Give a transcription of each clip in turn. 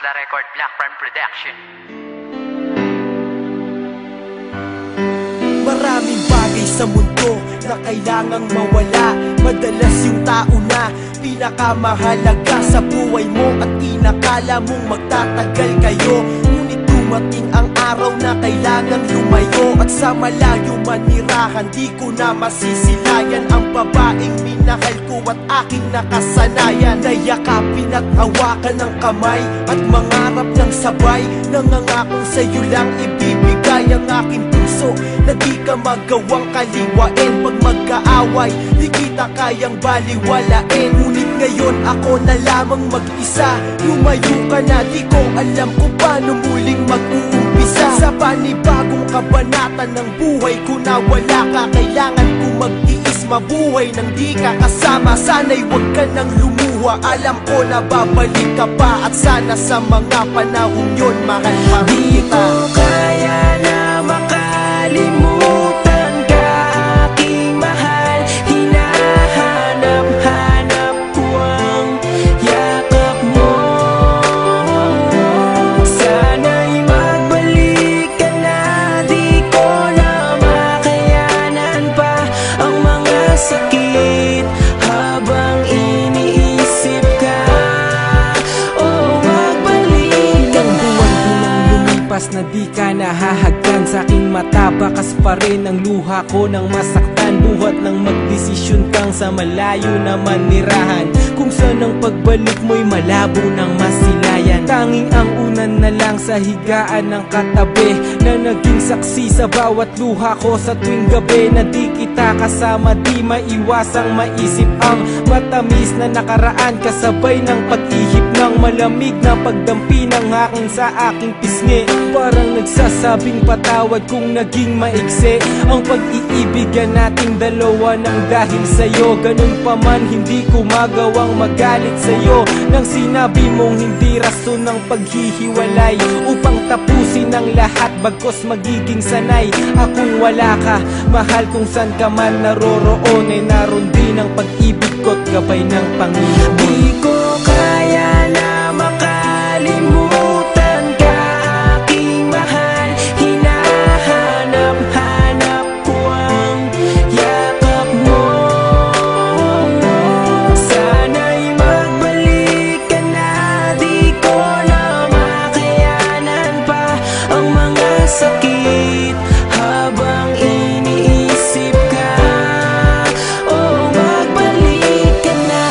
La Record, Black Prime Production. Maraming bagay sa mundo na kailangang mawala. Madalas yung tao na pinakamahalaga sa buhay mo at inakala mong magtatagal kayo. Ngunit dumating ang araw na kailangang lumayo, at sa malayo manirahan di ko na masisilayan ang babaeng minahal ko at aking nakasanayan. Nayakapin at hawakan ng kamay at mangarap ng sabay, nangangakong sa'yo lang ibibigay ang aking puso na di ka magawang kaliwain. Pag magkaaway, di kita kayang baliwalain. Ngunit ngayon ako na lamang mag-isa. Lumayo ka na, di ko alam kung paano muling mag-uumpisa. Sa panibagong kabanata ng buhay ko na wala ka, kailangan ko mag-iis mabuhay nang di ka kasama. Sana'y huwag ka nang lumuha, alam ko na babalik ka pa. At sana sa mga panahon yun, mahal pa kita. Di ko kaya na makalimutan ka, aking mahal. Hinahanap-hanap ko ang yakap mo. Sana'y magbalik ka na, di ko na makayanan pa ang mga sakit habang iniisip ka. Oh, magbalik ka na. Lumipas na di ka nahahagkan sa aking mata, bakas pa rin ang luha ko nang masaktan. Buhat ng magdesisyon kang sa malayo na manirahan, kung saan ang pagbalik mo'y malabo ng masilayan. Tanging ang unan na lang sa higaan ng katabi, na naging saksi sa bawat luha ko sa tuwing gabi. Na di kita kasama, di maiwasang maisip ang matamis na nakaraan, kasabay ng pag-ihip ng malamig na pagdampi ng hangin sa aking pisngi. Parang nagsasabing patawad kung naging maiksi ang pag-iibigan nating dalawa nang dahil sa'yo. Ganun pa man, hindi ko magawang magalit sa'yo nang sinabi mong hindi rason ng paghihiwalay upang tapusin ang lahat, bagkos magiging sanay akong wala ka. Mahal, kung san ka man naroroon, ay naroon din ang pag-ibig ko't gabay ng Panginoon. Di ko kaya na makalimutan ka, aking mahal. Hinahanap-hanap ko ang yakap mo. Sana'y magbalik ka na, di ko na makayanan pa ang mga sakit habang iniisip ka. Oh, magbalik ka na.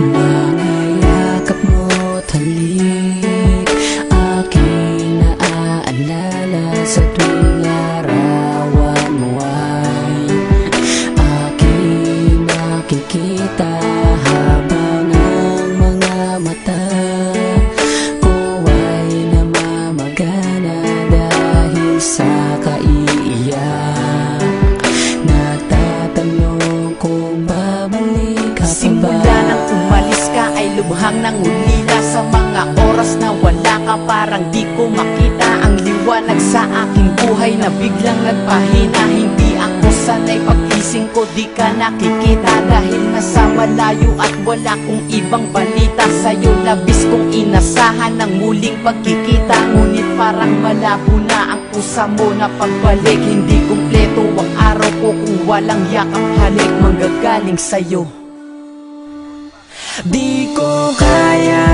Mga yakap mo't halik, aking naaalala sa tuwing larawan mo ay aking nakikita, habang ang mga mata ko ay namamagana dahil sa kaiiyak. Nagtatanong kung babalik ka pa ba. Simula nang umalis ka ay lubhang nangulila. Sa mga oras na wala ka, parang di ko makita ang liwanag sa aking buhay na biglang nagpahina. Hindi ako sanay, pag-ising ko di ka nakikita, dahil nasa malayo at wala kong ibang balita sa'yo. Labis kong inasahan ng muling pagkikita, ngunit parang malabo na ang pusa mo na pagbalik. Hindi kumpleto ang araw ko kung walang yakap, halik manggagaling sa'yo. Di ko kaya